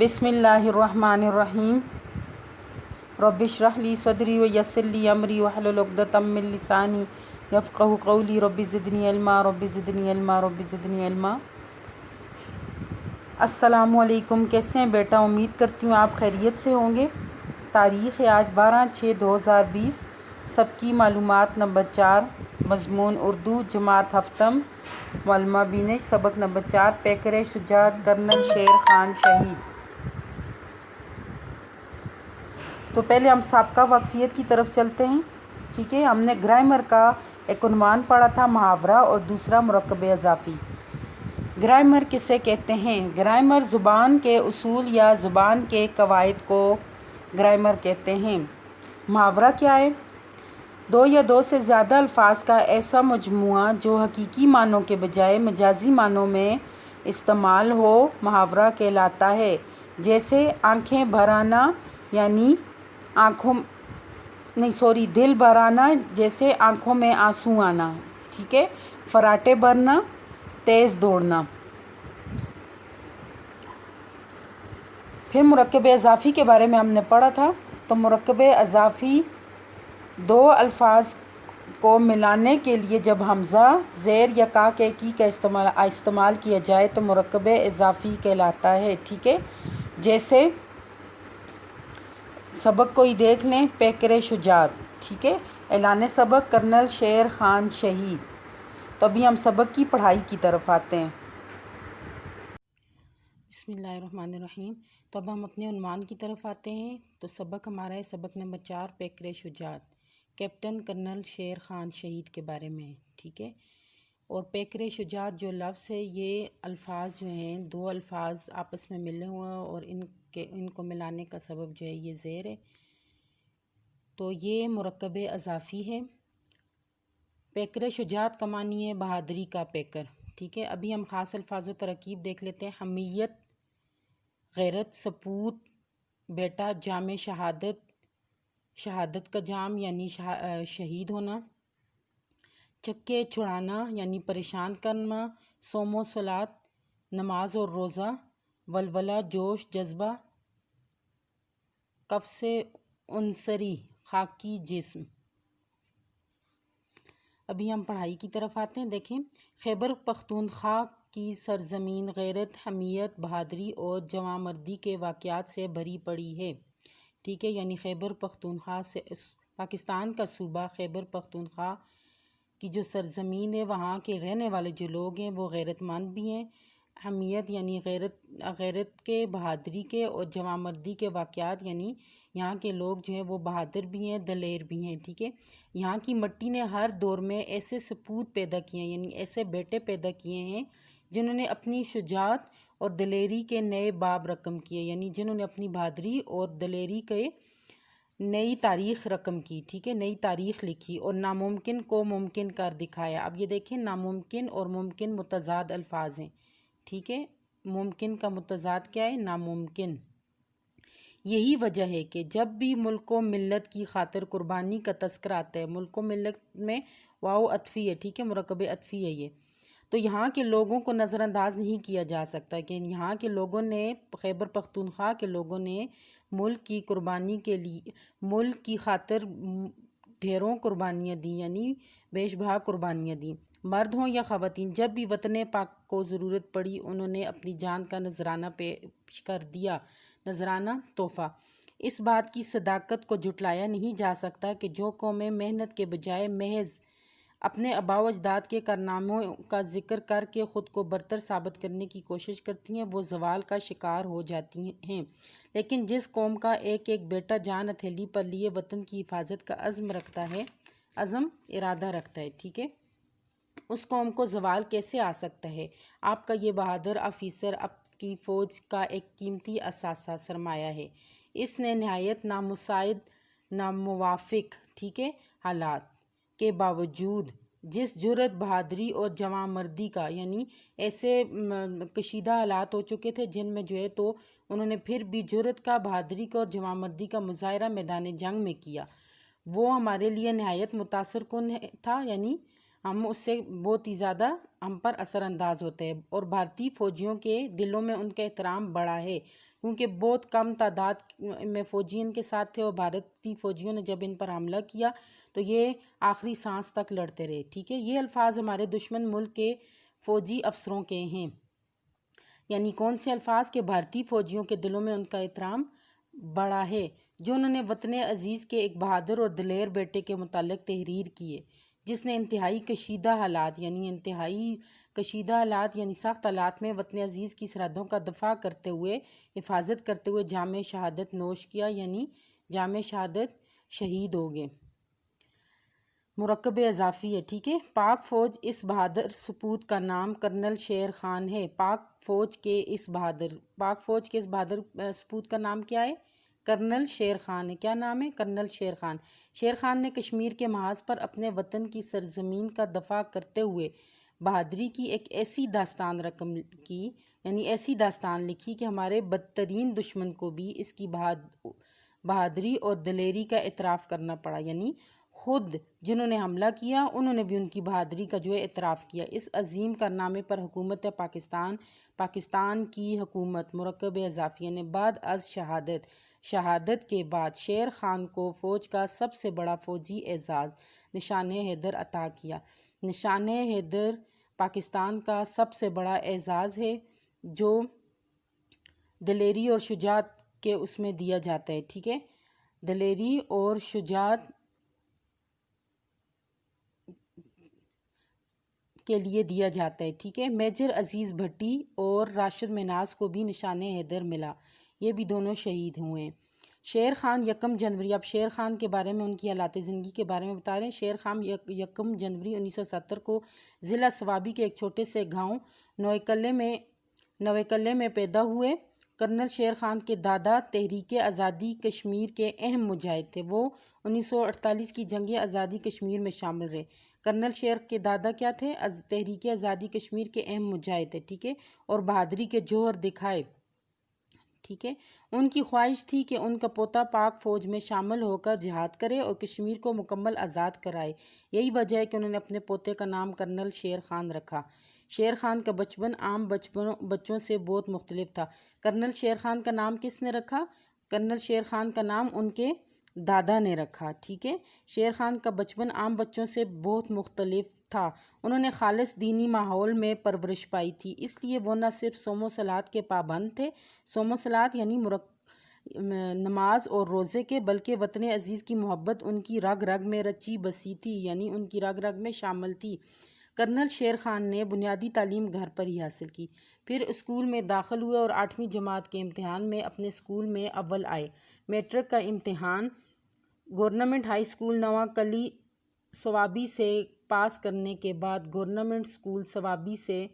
بسم اللہ الرحمن الرحیم رب اشرح لی صدری ویسر لی امری واحلل عقدۃ من لسانی یفقہوا قولی رب زدنی علما رب زدنی علما رب زدنی علما۔ السلام علیکم، کیسے ہیں بیٹا؟ امید کرتی ہوں آپ خیریت سے ہوں گے۔ تاریخ ہے آج 12/6/2020، سب کی معلومات نمبر 4، مضمون اردو، جماعت ہفتم، معلمہ بینش، سبق نمبر 4، پیکر شجاعت کرنل شیر خان شہید۔ تو پہلے ہم سابقہ واقفیت کی طرف چلتے ہیں، ٹھیک ہے۔ ہم نے گرامر کا ایک عنوان پڑھا تھا، محاورہ، اور دوسرا مرکب اضافی۔ گرامر کسے کہتے ہیں؟ گرامر زبان کے اصول یا زبان کے قواعد کو گرامر کہتے ہیں۔ محاورہ کیا ہے؟ دو یا دو سے زیادہ الفاظ کا ایسا مجموعہ جو حقیقی معنوں کے بجائے مجازی معنوں میں استعمال ہو، محاورہ کہلاتا ہے۔ جیسے آنکھیں بھر آنا، یعنی دل بھر آنا، جیسے آنکھوں میں آنسو آنا، ٹھیک ہے۔ فراٹے بھرنا، تیز دوڑنا۔ پھر مرکب اضافی کے بارے میں ہم نے پڑھا تھا۔ تو مرکب اضافی دو الفاظ کو ملانے کے لیے جب حمزہ، زیر یا کی کا استعمال کیا جائے تو مرکب اضافی کہلاتا ہے، ٹھیک ہے۔ جیسے سبق کو ہی دیکھ لیں، پیکر شجاعت، ٹھیک ہے۔ اعلان سبق کرنل شیر خان شہید۔ تو ابھی ہم سبق کی پڑھائی کی طرف آتے ہیں۔ بسم اللہ الرحمن الرحیم۔ تو اب ہم اپنے عنوان کی طرف آتے ہیں۔ تو سبق ہمارا ہے سبق نمبر 4، پیکر شجاعت، کیپٹن کرنل شیر خان شہید کے بارے میں، ٹھیک ہے۔ اور پیکر شجاعت جو لفظ ہے، یہ الفاظ جو ہیں، دو الفاظ آپس میں ملے ہوئے ہیں اور ان کو ملانے کا سبب جو ہے یہ زیر ہے۔ تو یہ مرکب اضافی ہے۔ پیکر شجاعت کا معنی ہے بہادری کا پیکر، ٹھیک ہے۔ ابھی ہم خاص الفاظ و ترکیب دیکھ لیتے ہیں۔ حمیت، غیرت، سپوت، بیٹا، جام شہادت، شہادت کا جام یعنی شہید ہونا، چکے چھڑانا یعنی پریشان کرنا، صوم و صلات، نماز اور روزہ، ولولہ، جوش، جذبہ، قفص عنصری، خاکی جسم۔ ابھی ہم پڑھائی کی طرف آتے ہیں۔ دیکھیں، خیبر پختونخوا کی سرزمین غیرت، حمیت، بہادری اور جوانمردی کے واقعات سے بھری پڑی ہے، ٹھیک ہے۔ یعنی خیبر پختونخوا سے پاکستان کا صوبہ خیبر پختونخوا کی جو سرزمین ہے، وہاں کے رہنے والے جو لوگ ہیں وہ غیرت مند بھی ہیں۔ حمیت یعنی غیرت کے، بہادری کے، اور جوانمردی کے واقعات یعنی یہاں کے لوگ جو ہیں وہ بہادر بھی ہیں، دلیر بھی ہیں، ٹھیک ہے۔ یہاں کی مٹی نے ہر دور میں ایسے سپوت پیدا کیے ہیں، یعنی ایسے بیٹے پیدا کیے ہیں جنہوں نے اپنی شجاعت اور دلیری کے نئے باب رقم کیے، یعنی جنہوں نے اپنی بہادری اور دلیری کے نئی تاریخ رقم کی، ٹھیک ہے، نئی تاریخ لکھی اور ناممکن کو ممکن کر دکھایا۔ اب یہ دیکھیں، ناممکن اور ممکن متضاد الفاظ ہیں، ٹھیک ہے۔ ممکن کا متضاد کیا ہے؟ ناممکن۔ یہی وجہ ہے کہ جب بھی ملک و ملت کی خاطر قربانی کا تذکرہ آتا ہے، ملک و ملت میں واو عطفی ہے، ٹھیک ہے، مرکب عطفی ہے یہ، تو یہاں کے لوگوں کو نظر انداز نہیں کیا جا سکتا کہ یہاں کے لوگوں نے، خیبر پختونخوا کے لوگوں نے ملک کی قربانی کے لیے، ملک کی خاطر ڈھیروں قربانیاں دیں، یعنی بیش بہا قربانیاں دیں۔ مرد ہوں یا خواتین، جب بھی وطن پاک کو ضرورت پڑی انہوں نے اپنی جان کا نذرانہ پیش کر دیا، نذرانہ تحفہ۔ اس بات کی صداقت کو جھٹلایا نہیں جا سکتا کہ جو قومیں محنت کے بجائے محض اپنے آباء و اجداد کے کارناموں کا ذکر کر کے خود کو برتر ثابت کرنے کی کوشش کرتی ہیں، وہ زوال کا شکار ہو جاتی ہیں، لیکن جس قوم کا ایک ایک بیٹا جان ہتھیلی پر لیے وطن کی حفاظت کا ارادہ رکھتا ہے، ٹھیک ہے، اس قوم کو زوال کیسے آ سکتا ہے؟ آپ کا یہ بہادر آفیسر آپ کی فوج کا ایک قیمتی اثاثہ، سرمایہ ہے۔ اس نے نہایت نامساعد، ناموافق، ٹھیک ہے، حالات کے باوجود جس جرأت، بہادری اور جوانمردی کا، یعنی ایسے کشیدہ حالات ہو چکے تھے جن میں جو ہے تو انہوں نے پھر بھی جرأت کا، بہادری کا اور جوانمردی کا مظاہرہ میدان جنگ میں کیا، وہ ہمارے لیے نہایت متاثر کن تھا، یعنی ہم اس سے بہت ہی زیادہ ہم پر اثر انداز ہوتے ہیں، اور بھارتی فوجیوں کے دلوں میں ان کا احترام بڑھا ہے، کیونکہ بہت کم تعداد میں فوجی ان کے ساتھ تھے، اور بھارتی فوجیوں نے جب ان پر حملہ کیا تو یہ آخری سانس تک لڑتے رہے، ٹھیک ہے۔ یہ الفاظ ہمارے دشمن ملک کے فوجی افسروں کے ہیں، یعنی کون سے الفاظ کے بھارتی فوجیوں کے دلوں میں ان کا احترام بڑا ہے، جو انہوں نے وطن عزیز کے ایک بہادر اور دلیر بیٹے کے متعلق تحریر کی ہے، جس نے انتہائی کشیدہ حالات یعنی سخت حالات میں وطن عزیز کی سرحدوں کا دفاع کرتے ہوئے، حفاظت کرتے ہوئے جام شہادت نوش کیا، یعنی جام شہادت شہید ہو گئے۔ مرکب اضافی ہے، ٹھیک ہے۔ پاک فوج اس بہادر سپوت کا نام کرنل شیر خان ہے۔ پاک فوج کے اس بہادر سپوت کا نام کیا ہے؟ کرنل شیر خان ہے۔ کیا نام ہے؟ کرنل شیر خان۔ شیر خان نے کشمیر کے محاذ پر اپنے وطن کی سرزمین کا دفاع کرتے ہوئے بہادری کی ایک ایسی داستان ایسی داستان لکھی کہ ہمارے بدترین دشمن کو بھی اس کی بہادری اور دلیری کا اعتراف کرنا پڑا، یعنی خود جنہوں نے حملہ کیا انہوں نے بھی ان کی بہادری کا جو ہے اعتراف کیا۔ اس عظیم کارنامے پر حکومت پاکستان کی حکومت مرکب اضافیہ نے بعد از شہادت کے بعد شیر خان کو فوج کا سب سے بڑا فوجی اعزاز نشان حیدر عطا کیا۔ نشان حیدر پاکستان کا سب سے بڑا اعزاز ہے جو دلیری اور شجاعت کے اس میں دیا جاتا ہے، ٹھیک ہے، دلیری اور شجاعت کے لیے دیا جاتا ہے، ٹھیک ہے۔ میجر عزیز بھٹی اور راشد منہاس کو بھی نشان حیدر ملا، یہ بھی دونوں شہید ہوئے ہیں۔ شیر خان یکم جنوری، اب شیر خان کے بارے میں ان کی حالات زندگی کے بارے میں بتا رہے ہیں۔ شیر خان یکم جنوری 1970 کو ضلع سوابی کے ایک چھوٹے سے گاؤں نوے کلے میں پیدا ہوئے۔ کرنل شیر خان کے دادا تحریک آزادی کشمیر کے اہم مجاہد تھے، وہ 1948 کی جنگ آزادی کشمیر میں شامل رہے۔ کرنل شیر کے دادا کیا تھے؟ تحریک آزادی کشمیر کے اہم مجاہد تھے، ٹھیک ہے، اور بہادری کے جوہر دکھائے، ٹھیک ہے۔ ان کی خواہش تھی کہ ان کا پوتا پاک فوج میں شامل ہو کر جہاد کرے اور کشمیر کو مکمل آزاد کرائے، یہی وجہ ہے کہ انہوں نے اپنے پوتے کا نام کرنل شیر خان رکھا۔ شیر خان کا بچپن عام بچوں سے بہت مختلف تھا۔ کرنل شیر خان کا نام کس نے رکھا؟ کرنل شیر خان کا نام ان کے دادا نے رکھا، ٹھیک ہے۔ شیر خان کا بچپن عام بچوں سے بہت مختلف تھا، انہوں نے خالص دینی ماحول میں پرورش پائی تھی، اس لیے وہ نہ صرف صوم و صلوات کے پابند تھے، صوم و صلوات یعنی نماز اور روزے کے، بلکہ وطن عزیز کی محبت ان کی رگ رگ میں رچی بسی تھی، یعنی ان کی رگ رگ میں شامل تھی۔ کرنل شیر خان نے بنیادی تعلیم گھر پر ہی حاصل کی، پھر اسکول میں داخل ہوئے اور 8ویں جماعت کے امتحان میں اپنے اسکول میں اول آئے۔ میٹرک کا امتحان گورنمنٹ ہائی اسکول نواں کلی سوابی سے پاس کرنے کے بعد گورنمنٹ اسکول سوابی سے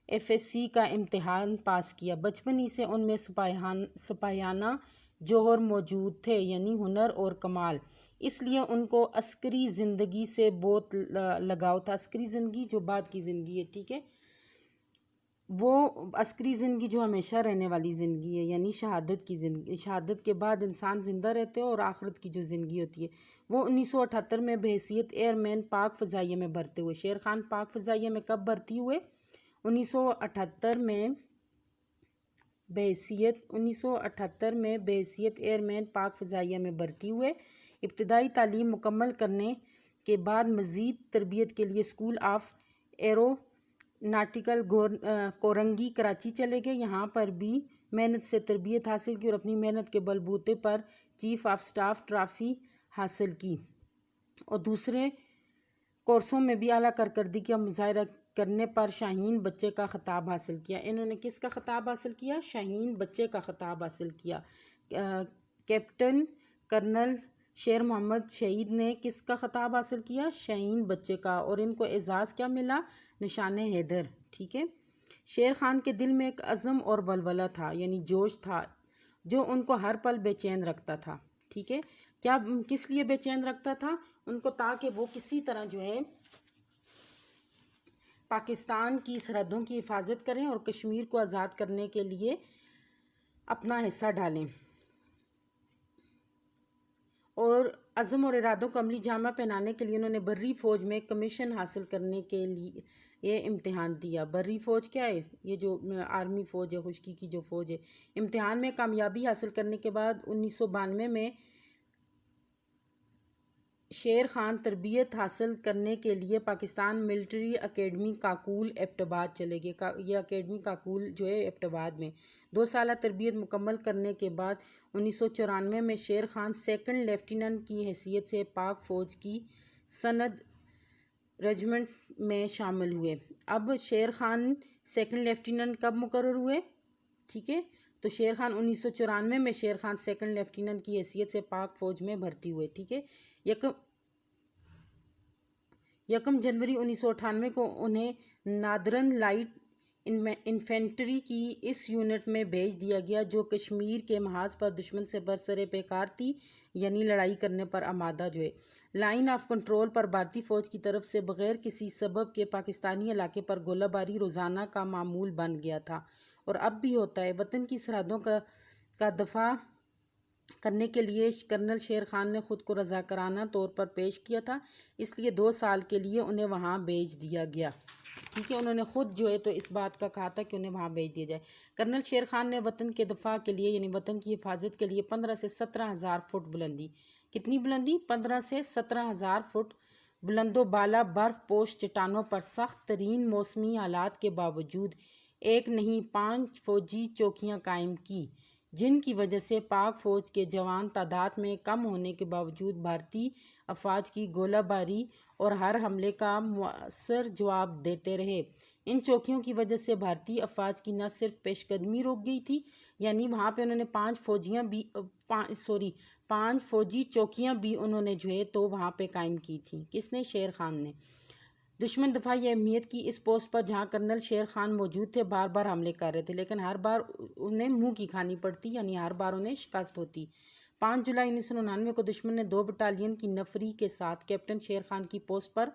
FSC کا امتحان پاس کیا۔ بچپن ہی سے ان میں سپاہیانہ جوہر موجود تھے، یعنی ہنر اور کمال، اس لیے ان کو عسکری زندگی سے بہت لگاؤ تھا۔ عسکری زندگی جو بعد کی زندگی ہے، ٹھیک ہے، وہ عسکری زندگی جو ہمیشہ رہنے والی زندگی ہے، یعنی شہادت کی زندگی، شہادت کے بعد انسان زندہ رہتے ہیں، اور آخرت کی جو زندگی ہوتی ہے وہ 1978 میں بحیثیت ایئر مین پاک فضائیہ میں بھرتی ہوئے۔ شیر خان پاک فضائیہ میں کب بھرتی ہوئے؟ 1978 میں بحیثیت ایئر مین پاک فضائیہ میں بھرتی ہوئے۔ ابتدائی تعلیم مکمل کرنے کے بعد مزید تربیت کے لیے school of arrow nautical Korangi Karachi چلے گئے، یہاں پر بھی محنت سے تربیت حاصل کی اور اپنی محنت کے بلبوتے پر چیف آف سٹاف ٹرافی حاصل کی، اور دوسرے کورسوں میں بھی اعلیٰ کارکردگی کا مظاہرہ کرنے پر شاہین بچے کا خطاب حاصل کیا۔ انہوں نے کس کا خطاب حاصل کیا؟ شاہین بچے کا خطاب حاصل کیا۔ کیپٹن کرنل شیر محمد شہید نے کس کا خطاب حاصل کیا؟ شاہین بچے کا، اور ان کو اعزاز کیا ملا؟ نشان حیدر، ٹھیک ہے۔ شیر خان کے دل میں ایک عزم اور ولولہ تھا، یعنی جوش تھا، جو ان کو ہر پل بے چین رکھتا تھا، ٹھیک ہے۔ کیا کس لیے بے چین رکھتا تھا ان کو؟ تاکہ وہ کسی طرح جو ہے پاکستان کی سرحدوں کی حفاظت کریں اور کشمیر کو آزاد کرنے کے لیے اپنا حصہ ڈالیں، اور عزم اور ارادوں کو عملی جامہ پہنانے کے لیے انہوں نے بری فوج میں کمیشن حاصل کرنے کے لیے یہ امتحان دیا۔ بری فوج کیا ہے؟ یہ جو آرمی فوج ہے، خشکی کی جو فوج ہے۔ امتحان میں کامیابی حاصل کرنے کے بعد 1992 میں شیر خان تربیت حاصل کرنے کے لیے Pakistan military academy Kakul Abbottabad چلے گئے۔ یہ اکیڈمی کاکول جو ہے ایبٹ آباد میں 2 سالہ تربیت مکمل کرنے کے بعد 1994 میں شیر خان سیکنڈ لیفٹیننٹ کی حیثیت سے پاک فوج کی سند رجمنٹ میں شامل ہوئے۔ اب شیر خان سیکنڈ لیفٹیننٹ کب مقرر ہوئے؟ ٹھیک ہے، تو شیر خان 1994 میں شیر خان سیکنڈ لیفٹیننٹ کی حیثیت سے پاک فوج میں بھرتی ہوئے۔ ٹھیک ہے، یکم جنوری 1998 کو انہیں نادرن لائٹ انفینٹری کی اس یونٹ میں بھیج دیا گیا جو کشمیر کے محاذ پر دشمن سے برسر پیکار تھی، یعنی لڑائی کرنے پر آمادہ جو ہے۔ لائن آف کنٹرول پر بھارتی فوج کی طرف سے بغیر کسی سبب کے پاکستانی علاقے پر گولہ باری روزانہ کا معمول بن گیا تھا، اور اب بھی ہوتا ہے۔ وطن کی سرحدوں کا دفاع کرنے کے لیے کرنل شیر خان نے خود کو رضاکارانہ طور پر پیش کیا تھا، اس لیے 2 سال کے لیے انہیں وہاں بھیج دیا گیا۔ ٹھیک ہے، انہوں نے خود جو ہے تو اس بات کا کہا تھا کہ انہیں وہاں بھیج دیا جائے۔ کرنل شیر خان نے وطن کے دفاع کے لیے یعنی وطن کی حفاظت کے لیے 15 سے 17 ہزار فٹ بلندی، کتنی بلندی؟ 15 سے 17 ہزار فٹ بلند و بالا برف پوش چٹانوں پر سخت ترین موسمی حالات کے باوجود 1 نہیں 5 فوجی چوکیاں قائم کی، جن کی وجہ سے پاک فوج کے جوان تعداد میں کم ہونے کے باوجود بھارتی افواج کی گولہ باری اور ہر حملے کا مؤثر جواب دیتے رہے۔ ان چوکیوں کی وجہ سے بھارتی افواج کی نہ صرف پیش قدمی رک گئی تھی، یعنی وہاں پہ انہوں نے 5 فوجی چوکیاں بھی انہوں نے جو ہے تو وہاں پہ قائم کی تھیں۔ کس نے؟ شیر خان نے۔ دشمن دفاعی اہمیت کی اس پوسٹ پر جہاں کرنل شیر خان موجود تھے، بار بار حملے کر رہے تھے، لیکن ہر بار انہیں منہ کی کھانی پڑتی، یعنی ہر بار انہیں شکست ہوتی۔ 5 جولائی 1999 کو دشمن نے 2 بٹالین کی نفری کے ساتھ کیپٹن شیر خان کی پوسٹ پر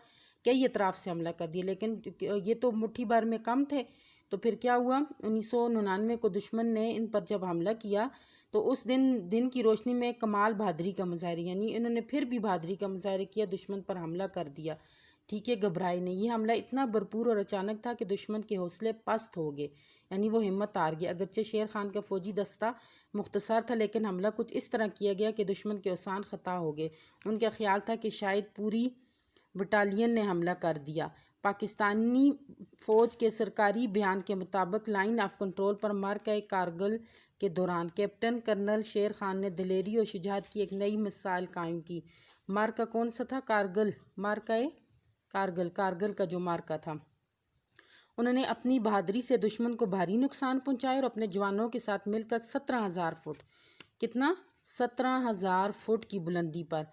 کئی اطراف سے حملہ کر دیا، لیکن یہ تو مٹھی بھر میں کم تھے، تو پھر کیا ہوا؟ 1999 کو دشمن نے ان پر جب حملہ کیا تو اس دن کی روشنی میں کمال بہادری کا مظاہرہ، یعنی انہوں نے پھر بھی بہادری کا مظاہرہ کیا، دشمن پر حملہ کر دیا۔ ٹھیک ہے، گھبرائے نہیں۔ یہ حملہ اتنا بھرپور اور اچانک تھا کہ دشمن کے حوصلے پست ہو گئے، یعنی وہ ہمت ہار گیا۔ اگرچہ شیر خان کا فوجی دستہ مختصر تھا، لیکن حملہ کچھ اس طرح کیا گیا کہ دشمن کے اوزان خطا ہو گئے۔ ان کا خیال تھا کہ شاید پوری بٹالین نے حملہ کر دیا۔ پاکستانی فوج کے سرکاری بیان کے مطابق لائن آف کنٹرول پر معرکہ کارگل کے دوران کیپٹن کرنل شیر خان نے دلیری اور شجاعت کی ایک نئی مثال قائم کی۔ معرکہ کون سا تھا؟ کارگل، معرکہ کارگل کا جو معرکہ تھا۔ انہوں نے اپنی بہادری سے دشمن کو بھاری نقصان پہنچایا اور اپنے جوانوں کے ساتھ مل کر 17,000 فٹ، کتنا؟ 17,000 فٹ کی بلندی پر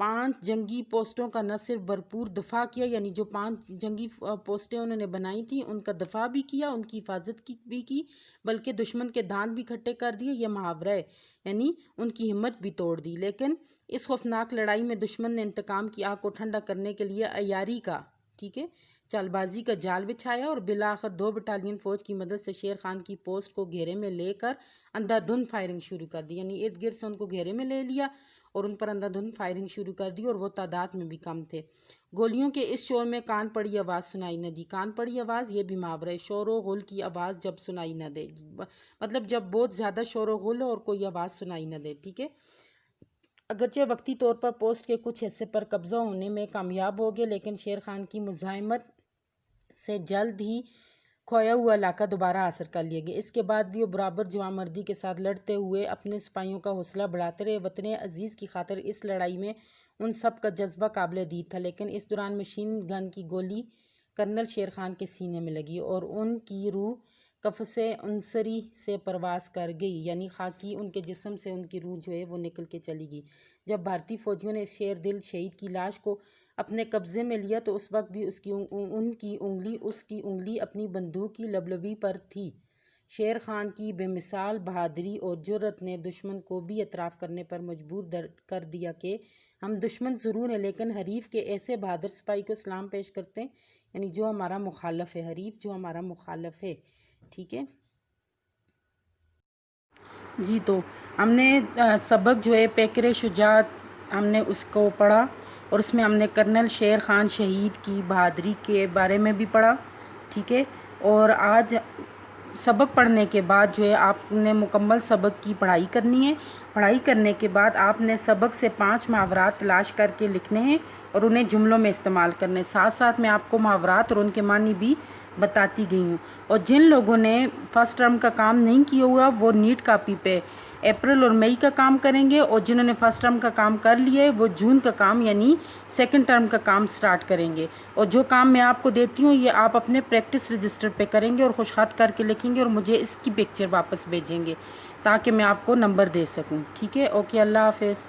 5 جنگی پوسٹوں کا نہ صرف بھرپور دفاع کیا، یعنی جو 5 جنگی پوسٹیں انہوں نے بنائی تھیں ان کا دفاع بھی کیا، ان کی حفاظت بھی کی، بلکہ دشمن کے دانت بھی کھٹے کر دیے۔ یہ محاورہ ہے، یعنی ان کی ہمت بھی توڑ دی۔ لیکن اس خوفناک لڑائی میں دشمن نے انتقام کی آگ کو ٹھنڈا کرنے کے لیے عیاری کا، ٹھیک ہے، چال بازی کا جال بچھایا اور بالآخر 2 بٹالین فوج کی مدد سے شیر خان کی پوسٹ کو گھیرے میں لے کر اندھا دھند فائرنگ شروع کر دی، یعنی ارد گرد سے ان کو گھیرے میں لے لیا اور ان پر اندھا دھند فائرنگ شروع کر دی، اور وہ تعداد میں بھی کم تھے۔ گولیوں کے اس شور میں کان پڑی آواز سنائی نہ دی۔ کان پڑی آواز، یہ بھی محاورہ ہے، شور و غل کی آواز جب سنائی نہ دے، مطلب جب بہت زیادہ شور و غل ہو اور کوئی آواز سنائی نہ دے، ٹھیک ہے۔ اگرچہ وقتی طور پر پوسٹ کے کچھ حصے پر قبضہ ہونے میں کامیاب ہو گئے، لیکن شیر خان کی مزاحمت سے جلد ہی کھویا ہوا علاقہ دوبارہ حاصل کر لیا گیا۔ اس کے بعد بھی وہ برابر جواں مردی کے ساتھ لڑتے ہوئے اپنے سپاہیوں کا حوصلہ بڑھاتے رہے۔ وطن عزیز کی خاطر اس لڑائی میں ان سب کا جذبہ قابل دید تھا، لیکن اس دوران مشین گن کی گولی کرنل شیر خان کے سینے میں لگی اور ان کی روح قفص عنصری سے پرواز کر گئی، یعنی خاکی ان کے جسم سے ان کی روح جو ہے وہ نکل کے چلی گئی۔ جب بھارتی فوجیوں نے اس شیر دل شہید کی لاش کو اپنے قبضے میں لیا تو اس وقت بھی اس کی انگلی اپنی بندوق کی لبلبی پر تھی۔ شیر خان کی بے مثال بہادری اور جرأت نے دشمن کو بھی اعتراف کرنے پر مجبور کر دیا کہ ہم دشمن ضرور ہیں، لیکن حریف کے ایسے بہادر سپاہی کو سلام پیش کرتے ہیں، یعنی جو ہمارا مخالف ہے، حریف جو ہمارا مخالف ہے، ٹھیک ہے جی۔ تو ہم نے سبق جو ہے پیکر شجاعت ہم نے اس کو پڑھا اور اس میں ہم نے کرنل شیر خان شہید کی بہادری کے بارے میں بھی پڑھا، ٹھیک ہے۔ اور آج سبق پڑھنے کے بعد جو ہے آپ نے مکمل سبق کی پڑھائی کرنی ہے۔ پڑھائی کرنے کے بعد آپ نے سبق سے 5 محاورات تلاش کر کے لکھنے ہیں اور انہیں جملوں میں استعمال کرنے۔ ساتھ ساتھ میں آپ کو محاورات اور ان کے معنی بھی بتاتی گئی ہوں۔ اور جن لوگوں نے فرسٹ ٹرم کا کام نہیں کیا ہوا وہ نیٹ کاپی پہ اپریل اور مئی کا کام کریں گے، اور جنہوں نے فرسٹ ٹرم کا کام کر لیا ہے وہ جون کا کام یعنی سیکنڈ ٹرم کا کام سٹارٹ کریں گے۔ اور جو کام میں آپ کو دیتی ہوں یہ آپ اپنے پریکٹس رجسٹر پہ کریں گے اور خوش خط کر کے لکھیں گے اور مجھے اس کی پکچر واپس بھیجیں گے تاکہ میں آپ کو نمبر دے سکوں، ٹھیک ہے۔ اوکے، اللہ حافظ۔